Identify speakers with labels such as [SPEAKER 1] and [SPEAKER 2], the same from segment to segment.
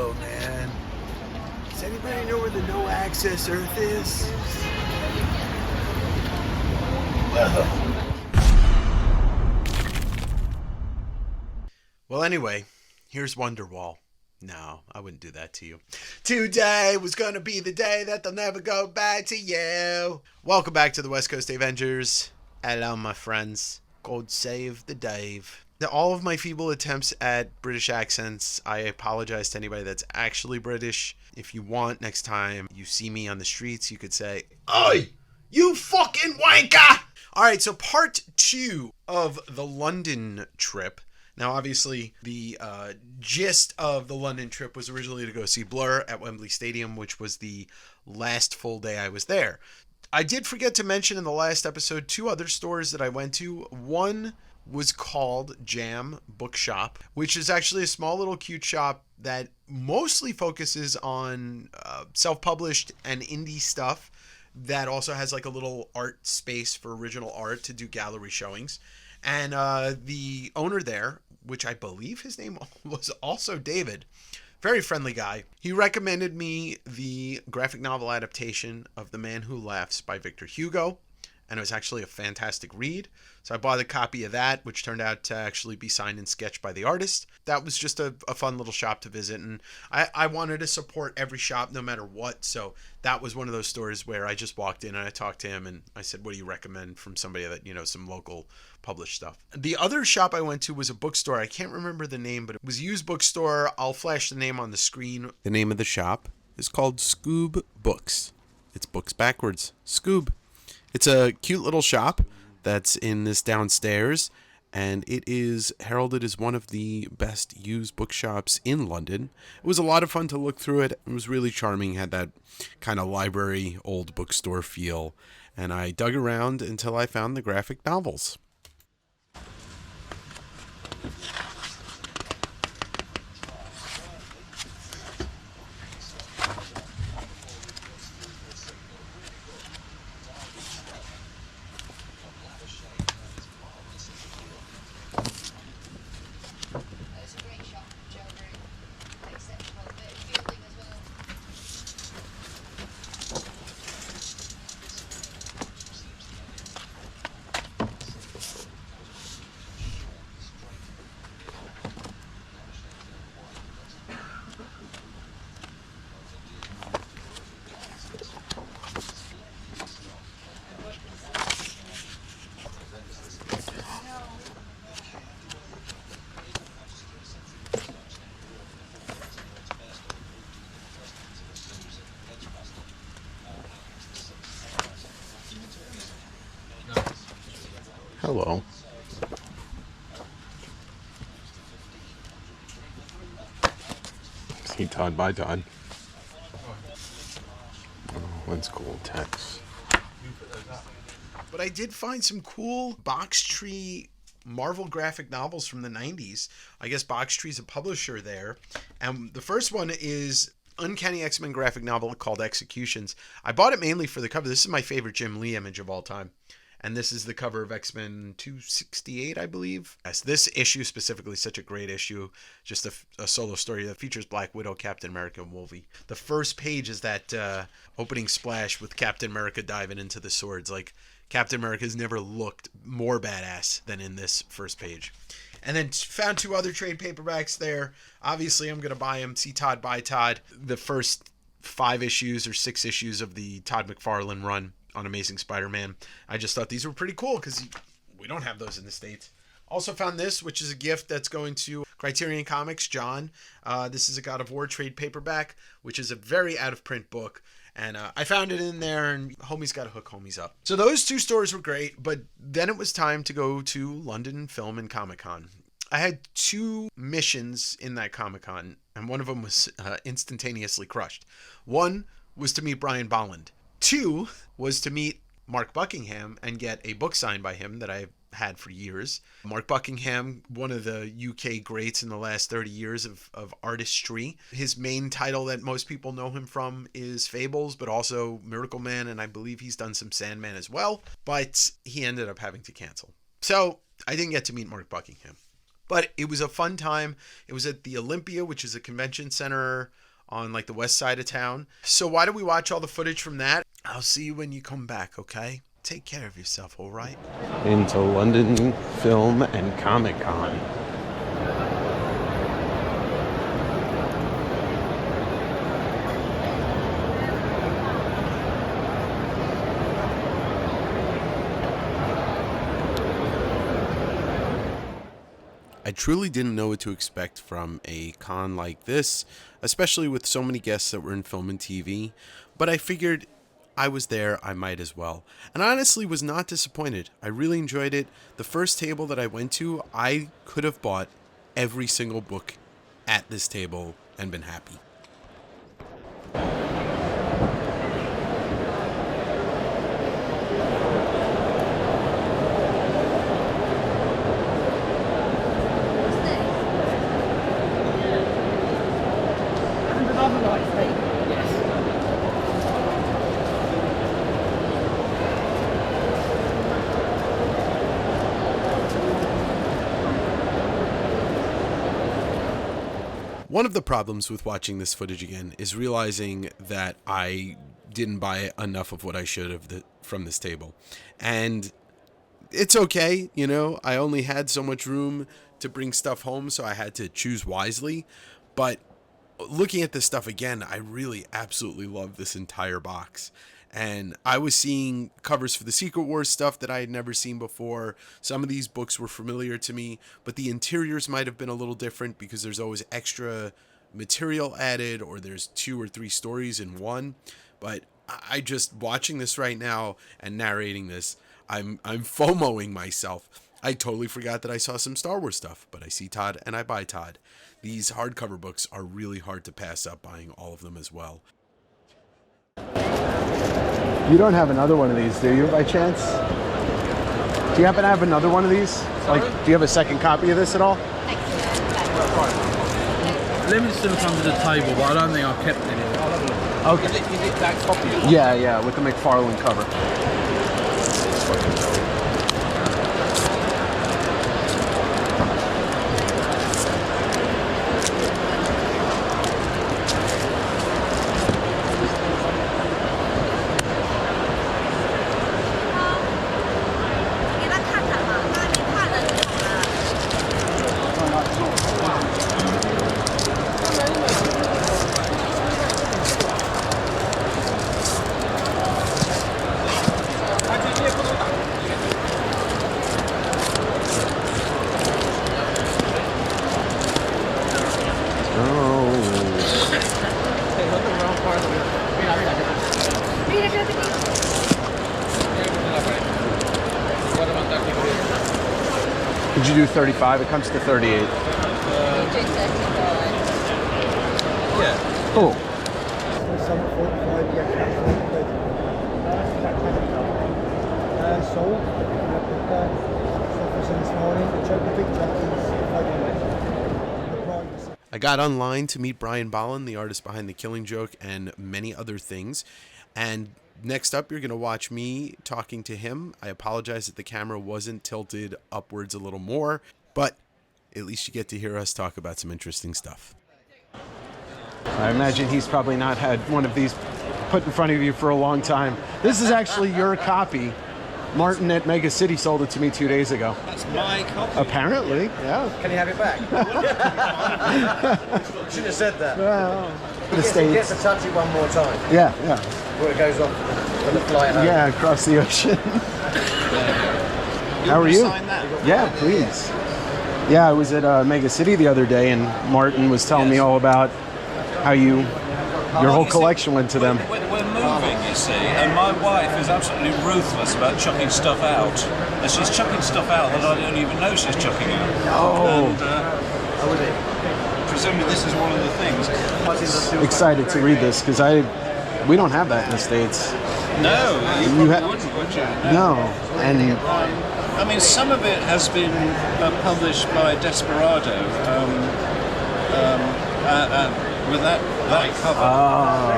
[SPEAKER 1] Yo, man. Does anybody know where the no access Earth is? Well, anyway, here's Wonderwall. No, I wouldn't do that to you. Today was gonna be the day that they'll never go back to you. Welcome back to the West Coast Avengers. Hello, my friends. God save the Dave. All of my feeble attempts at British accents, I apologize to anybody that's actually British. If you want, next time you see me on the streets, you could say, "Oi, you fucking wanker!" Alright, so part 2 of the London trip. Now, obviously, the gist of the London trip was originally to go see Blur at Wembley Stadium, which was the last full day I was there. I did forget to mention in the last episode 2 other stores that I went to. One was called Jam Bookshop, which is actually a small little cute shop that mostly focuses on self-published and indie stuff that also has like a little art space for original art to do gallery showings. And the owner there, which I believe his name was also David, very friendly guy. He recommended me the graphic novel adaptation of The Man Who Laughs by Victor Hugo, and it was actually a fantastic read. So I bought a copy of that, which turned out to actually be signed and sketched by the artist. That was just a fun little shop to visit, and I wanted to support every shop no matter what, so that was one of those stores where I just walked in and I talked to him and I said, what do you recommend from somebody that, you know, some local published stuff. The other shop I went to was a bookstore. I can't remember the name, but it was a used bookstore. I'll flash the name on the screen. The name of the shop is called Skoob Books. It's books backwards. Skoob. It's a cute little shop that's in this downstairs, and it is heralded as one of the best used bookshops in London. It was a lot of fun to look through it. It was really charming, had that kind of library, old bookstore feel, and I dug around until I found the graphic novels. Hello. See Todd by Todd. Oh, that's cool text. But I did find some cool Box Tree Marvel graphic novels from the 90s. I guess Box Tree's a publisher there. And the first one is Uncanny X-Men graphic novel called Executions. I bought it mainly for the cover. This is my favorite Jim Lee image of all time. And this is the cover of X-Men 268, I believe. Yes, this issue specifically is such a great issue. Just a solo story that features Black Widow, Captain America, and Wolvie. The first page is that opening splash with Captain America diving into the swords. Like, Captain America's never looked more badass than in this first page. And then found 2 other trade paperbacks there. Obviously, I'm going to buy them. See Todd by Todd. The first 5 issues or 6 issues of the Todd McFarlane run on Amazing Spider-Man. I just thought these were pretty cool because we don't have those in the States. Also found this, which is a gift that's going to Criterion Comics, John. This is a God of War trade paperback, which is a very out-of-print book. And I found it in there, and homies got to hook homies up. So those 2 stores were great, but then it was time to go to London Film and Comic-Con. I had 2 missions in that Comic-Con, and one of them was instantaneously crushed. One was to meet Brian Bolland. 2 was to meet Mark Buckingham and get a book signed by him that I've had for years. Mark Buckingham, one of the UK greats in the last 30 years of artistry. His main title that most people know him from is Fables, but also Miracle Man, and I believe he's done some Sandman as well, but he ended up having to cancel. So I didn't get to meet Mark Buckingham. But it was a fun time. It was at the Olympia, which is a convention center on like the west side of town. So why don't we watch all the footage from that? I'll see you when you come back, okay? Take care of yourself, all right?
[SPEAKER 2] Into London Film and Comic Con.
[SPEAKER 1] I truly didn't know what to expect from a con like this, especially with so many guests that were in film and TV, but I figured I was there, I might as well. And I honestly was not disappointed. I really enjoyed it. The first table that I went to, I could have bought every single book at this table and been happy. One of the problems with watching this footage again is realizing that I didn't buy enough of what I should have from this table. And it's okay, you know, I only had so much room to bring stuff home, so I had to choose wisely. But looking at this stuff again, I really absolutely love this entire box. And I was seeing covers for the Secret Wars stuff that I had never seen before. Some of these books were familiar to me, but the interiors might have been a little different because there's always extra material added, or there's 2 or 3 stories in one. But I just, watching this right now and narrating this, I'm FOMOing myself. I totally forgot that I saw some Star Wars stuff, but I see Todd and I buy Todd. These hardcover books are really hard to pass up, buying all of them as well.
[SPEAKER 2] You don't have another one of these, do you, by chance? Do you happen to have another one of these? Like, do you have a second copy of this at all?
[SPEAKER 3] Limited still comes to the table, but I don't think I've kept any.
[SPEAKER 2] Okay.
[SPEAKER 3] Is it that copy?
[SPEAKER 2] Yeah, with the McFarlane cover. Did you do 35? It comes to 38.
[SPEAKER 3] Yeah.
[SPEAKER 2] Cool.
[SPEAKER 1] I got online to meet Brian Bolland, the artist behind The Killing Joke and many other things. And next up, you're going to watch me talking to him. I apologize that the camera wasn't tilted upwards a little more, but at least you get to hear us talk about some interesting stuff.
[SPEAKER 2] I imagine he's probably not had one of these put in front of you for a long time. This is actually your copy. Martin at Mega City sold it to me 2 days ago.
[SPEAKER 3] That's my copy.
[SPEAKER 2] Apparently, yeah.
[SPEAKER 4] Can you have it back? Should have said that.
[SPEAKER 2] Well,
[SPEAKER 4] He gets to touch it one more time.
[SPEAKER 2] Yeah.
[SPEAKER 4] Before it goes off on the flight home.
[SPEAKER 2] Yeah, across the ocean. How are you?
[SPEAKER 3] Sign that?
[SPEAKER 2] Yeah, please. Yeah, I was at Mega City the other day, and Martin was telling me all about how your whole collection went to them.
[SPEAKER 5] We're moving, you see, and my wife is absolutely ruthless about chucking stuff out. And she's chucking stuff out that I don't even know she's chucking out.
[SPEAKER 2] Oh.
[SPEAKER 5] And presumably this is one of the things.
[SPEAKER 2] Excited to read this because we don't have that in the States.
[SPEAKER 5] No, you wouldn't, would you?
[SPEAKER 2] No, and
[SPEAKER 5] I mean, some of it has been published by Desperado with that cover.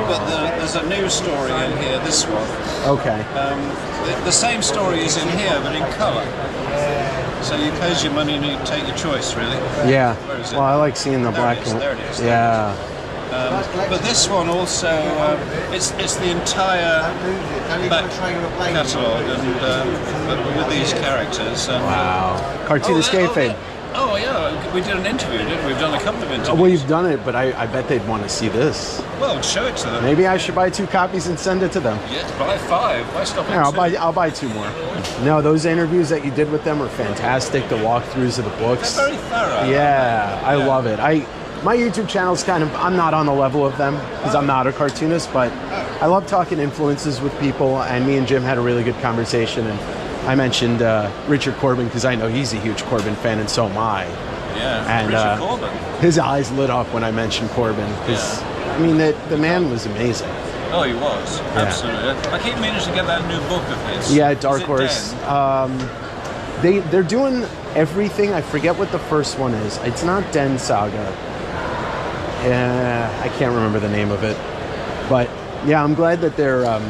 [SPEAKER 5] But there's a new story in here, this one.
[SPEAKER 2] Okay.
[SPEAKER 5] The same story is in here, but in colour. So you pose your money and you take your choice, really.
[SPEAKER 2] Yeah.
[SPEAKER 5] Where is it?
[SPEAKER 2] Well, I like seeing the black and
[SPEAKER 5] There it is.
[SPEAKER 2] yeah.
[SPEAKER 5] But this one also, it's the entire back catalogue and with these characters. And,
[SPEAKER 2] Wow. Cartoonist kayfabe.
[SPEAKER 5] Oh yeah, we did an interview, didn't we? We've done a couple of interviews.
[SPEAKER 2] Well, you've done it, but I bet they'd want to see this.
[SPEAKER 5] Well, show it to them.
[SPEAKER 2] Maybe I should buy 2 copies and send it to them.
[SPEAKER 5] Yeah, buy 5. Why stop at
[SPEAKER 2] Yeah,
[SPEAKER 5] 2?
[SPEAKER 2] I'll buy 2 more. No, those interviews that you did with them are fantastic. The walkthroughs of the books.
[SPEAKER 5] They're very thorough.
[SPEAKER 2] Yeah, I love it. My YouTube channel's kind of, I'm not on the level of them because I'm not a cartoonist, but I love talking influences with people, and me and Jim had a really good conversation, and I mentioned Richard Corbin because I know he's a huge Corbin fan, and so am I.
[SPEAKER 5] Yeah,
[SPEAKER 2] And
[SPEAKER 5] Richard Corbin.
[SPEAKER 2] his eyes lit up when I mentioned Corbin because, I mean, the man was amazing.
[SPEAKER 5] Oh, he was. Absolutely. I keep meaning to get that new book of his.
[SPEAKER 2] Yeah, Dark
[SPEAKER 5] Is it
[SPEAKER 2] Horse.
[SPEAKER 5] Den?
[SPEAKER 2] They're doing everything. I forget what the first one is. It's not Den Saga. I can't remember the name of it. But yeah, I'm glad that they're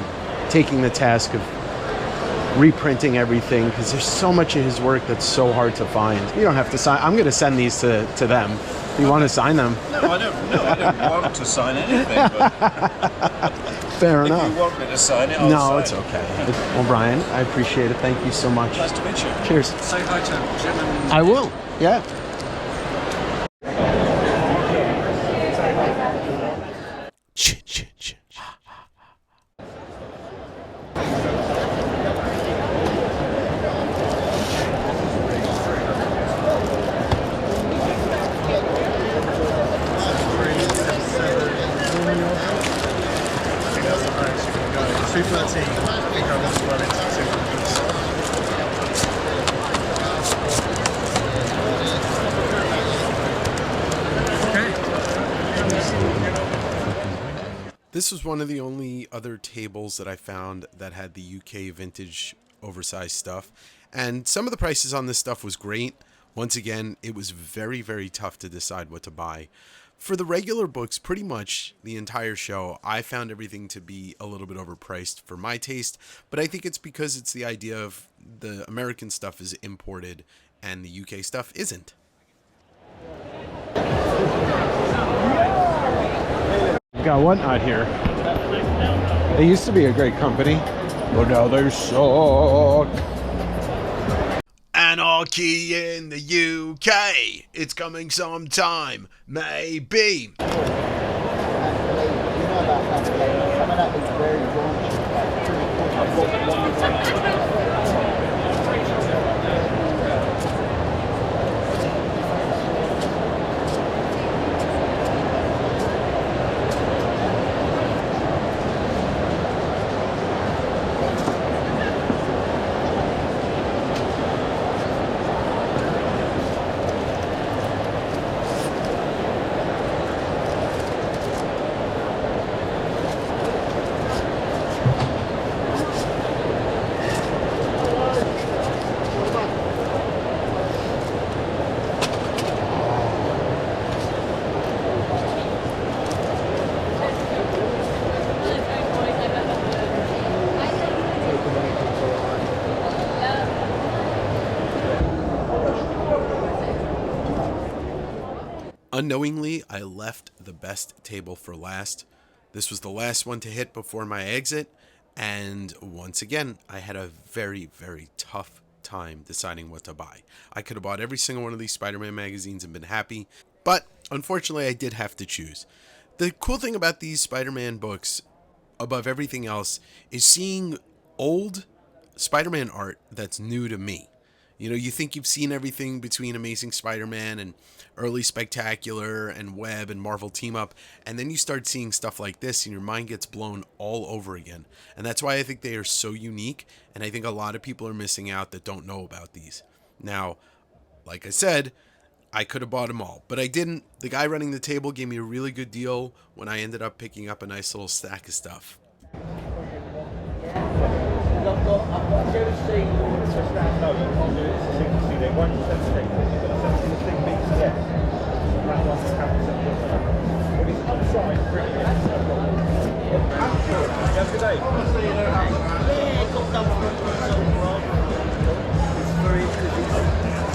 [SPEAKER 2] taking the task of reprinting everything because there's so much of his work that's so hard to find. You don't have to sign. I'm going to send these to them. You want to sign them?
[SPEAKER 5] No, I don't want to sign anything. But
[SPEAKER 2] Fair enough.
[SPEAKER 5] if you want me to sign it, I'll
[SPEAKER 2] No,
[SPEAKER 5] sign
[SPEAKER 2] it's
[SPEAKER 5] it.
[SPEAKER 2] okay. Well, Brian, I appreciate it. Thank you so much.
[SPEAKER 5] Nice to meet you.
[SPEAKER 2] Cheers.
[SPEAKER 5] Say hi to Jim and...
[SPEAKER 2] I will. Yeah. This was one of the only other tables that I found that had the UK vintage oversized stuff. And some of the prices on this stuff was great. Once again, it was very, very tough to decide what to buy. For the regular books, pretty much the entire show, I found everything to be a little bit overpriced for my taste. But I think it's because it's the idea of the American stuff is imported and the UK stuff isn't. We've got Whatnot here. They used to be a great company, but now they suck. Anarchy in the UK. It's coming sometime, maybe. Unknowingly, I left the best table for last. This was the last one to hit before my exit, and once again, I had a very, very tough time deciding what to buy. I could have bought every single one of these Spider-Man magazines and been happy, but unfortunately, I did have to choose. The cool thing about these Spider-Man books, above everything else, is seeing old Spider-Man art that's new to me. You know, you think you've seen everything between Amazing Spider-Man and early Spectacular and Web and Marvel Team Up, and then you start seeing stuff like this and your mind gets blown all over again. And that's why I think they are so unique, and I think a lot of people are missing out that don't know about these. Now, like I said, I could have bought them all, but I didn't. The guy running the table gave me a really good deal when I ended up picking up a nice little stack of stuff.
[SPEAKER 6] I've got to go to see it's a stand no, you can't do it, it's a single CD. It won't send the thing, you've got to send the thing BCS. That one will have to send it. But it's unsigned, pretty good. Have a good day. Yeah, got done for it. It's very good.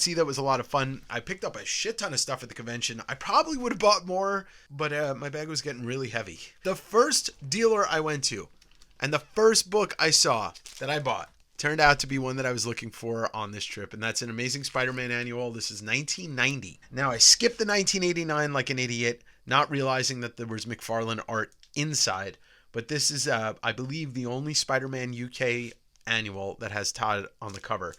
[SPEAKER 1] bouncy. That was a lot of fun. I picked up a shit ton of stuff at the convention. I probably would have bought more, but my bag was getting really heavy. The first dealer I went to and the first book I saw that I bought turned out to be one that I was looking for on this trip, and that's an Amazing Spider-Man annual. This is 1990. Now, I skipped the 1989 like an idiot, not realizing that there was McFarlane art inside, but this is, I believe, the only Spider-Man UK annual that has Todd on the cover.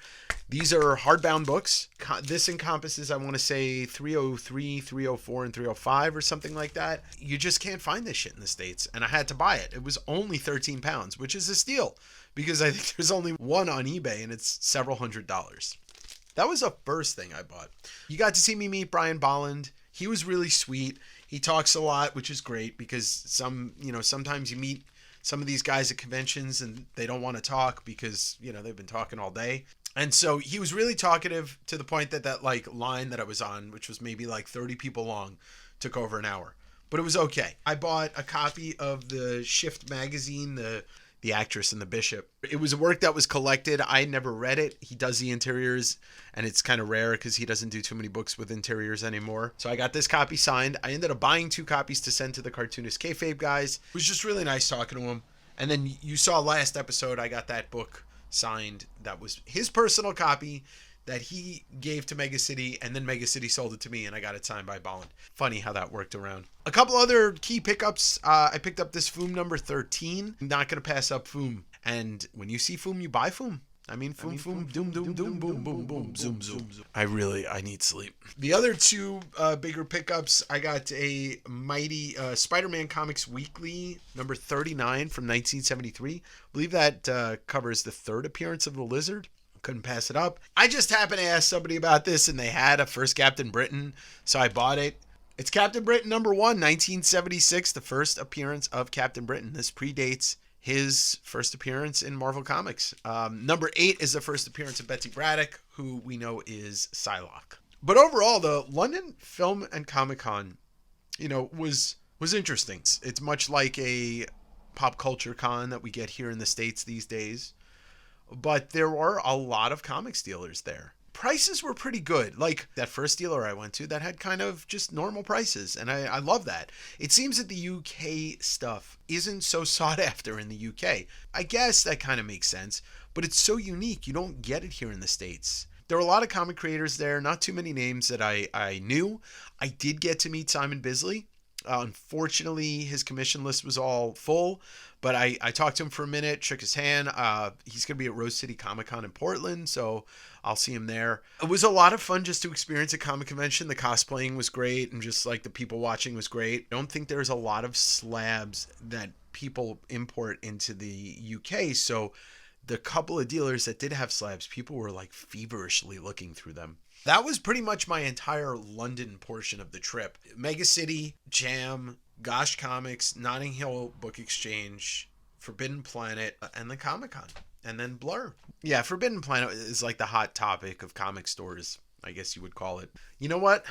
[SPEAKER 1] These are hardbound books. This encompasses, I want to say, 303, 304, and 305 or something like that. You just can't find this shit in the States, and I had to buy it. It was only 13 pounds, which is a steal, because I think there's only one on eBay, and it's several $100s. That was the first thing I bought. You got to see me meet Brian Bolland. He was really sweet. He talks a lot, which is great, because sometimes you meet some of these guys at conventions and they don't want to talk because, they've been talking all day. And so he was really talkative, to the point that like line that I was on, which was maybe like 30 people long, took over an hour. But it was okay. I bought a copy of the Shift magazine, the Actress and the Bishop. It was a work that was collected. I never read it. He does the interiors, and it's kind of rare because he doesn't do too many books with interiors anymore. So I got this copy signed. I ended up buying 2 copies to send to the Cartoonist Kayfabe guys. It was just really nice talking to him. And then you saw last episode, I got that book signed. That was his personal copy that he gave to Mega City, and then Mega City sold it to me, and I got it signed by Bolland. Funny how that worked around. A couple other key pickups. I picked up this Foom number 13. I'm not going to pass up Foom. And when you see Foom, you buy Foom. Foom, doom, doom, doom, boom, boom, boom, zoom, zoom. I need sleep. The other 2 bigger pickups, I got a mighty Spider-Man Comics Weekly number 39 from 1973. I believe that covers the 3rd appearance of the Lizard. Couldn't pass it up. I just happened to ask somebody about this, and they had a first Captain Britain, so I bought it. It's Captain Britain number 1, 1976, the first appearance of Captain Britain. This predates his first appearance in Marvel Comics. Number 8 is the first appearance of Betsy Braddock, who we know is Psylocke. But overall, the London Film and Comic Con, was interesting. It's much like a pop culture con that we get here in the States these days. But there were a lot of comics dealers there. Prices were pretty good. Like that first dealer I went to that had kind of just normal prices. And I love that. It seems that the UK stuff isn't so sought after in the UK. I guess that kind of makes sense. But it's so unique. You don't get it here in the States. There were a lot of comic creators there. Not too many names that I knew. I did get to meet Simon Bisley. Unfortunately, his commission list was all full. But I talked to him for a minute, shook his hand. He's going to be at Rose City Comic Con in Portland, so I'll see him there. It was a lot of fun just to experience a comic convention. The cosplaying was great, and just like the people watching was great. I don't think there's a lot of slabs that people import into the UK, so the couple of dealers that did have slabs, people were like feverishly looking through them. That was pretty much my entire London portion of the trip. Mega City, Jam, Gosh Comics, Notting Hill Book Exchange, Forbidden Planet, and the Comic-Con. And then Blur. Yeah, Forbidden Planet is like the hot topic of comic stores, I guess you would call it. You know what?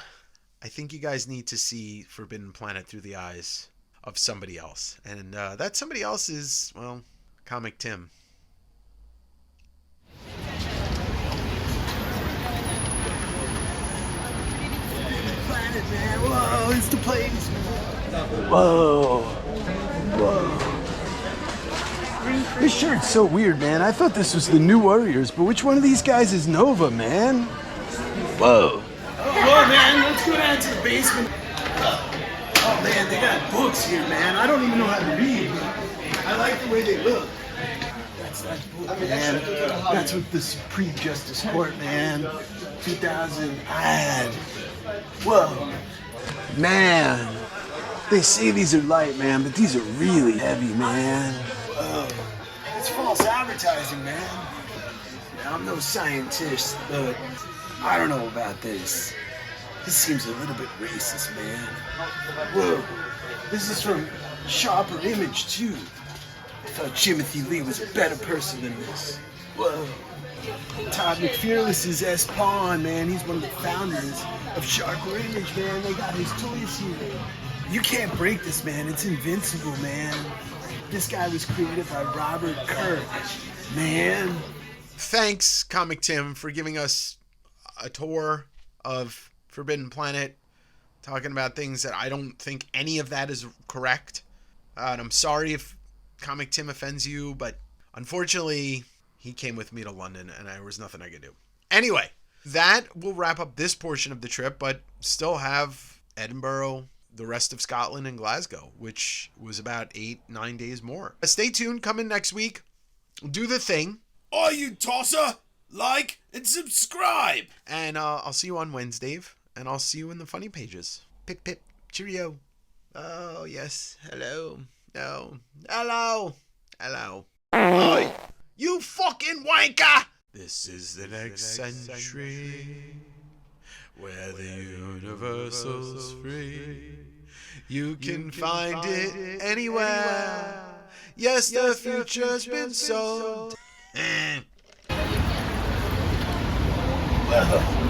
[SPEAKER 1] I think you guys need to see Forbidden Planet through the eyes of somebody else. And that somebody else is, well, Comic Tim.
[SPEAKER 7] Planet, man. Whoa, it's the place. Whoa. This shirt's so weird, man. I thought this was the New Warriors, but which one of these guys is Nova, man? Whoa. Whoa, man. Let's go down to the basement. Oh, man, they got books here, man. I don't even know how to read, but I like the way they look. That's that book, man. That's what the Supreme Justice Court, man. 2000 ad. Whoa. Man. They say these are light, man, but these are really heavy, man. Whoa. It's false advertising, man. Now, I'm no scientist, but I don't know about this. This seems a little bit racist, man. Whoa. This is from Sharper Image, too. I thought Timothy Lee was a better person than this. Whoa. Todd McFearless is S-Pawn, man. He's one of the founders of Sharper Image, man. They got his toys here. You can't break this, man. It's invincible, man. This guy was created by Robert Kirk, man.
[SPEAKER 1] Thanks, Comic Tim, for giving us a tour of Forbidden Planet, talking about things that I don't think any of that is correct. And I'm sorry if Comic Tim offends you, but unfortunately, he came with me to London and there was nothing I could do. Anyway, that will wrap up this portion of the trip, but still have Edinburgh, the rest of Scotland, and Glasgow, which was about 8-9 days more. Stay tuned. Coming next week. Do the thing.
[SPEAKER 7] Are you tosser? Like and subscribe.
[SPEAKER 1] And I'll see you on Wednesday, and I'll see you in the funny pages. Pip pip. Cheerio. Oh, yes. Hello. No. Hello. Hello. Oi, you fucking wanker! This is the next century, where the universal's free. You can find it anywhere. Yes, the future's been sold.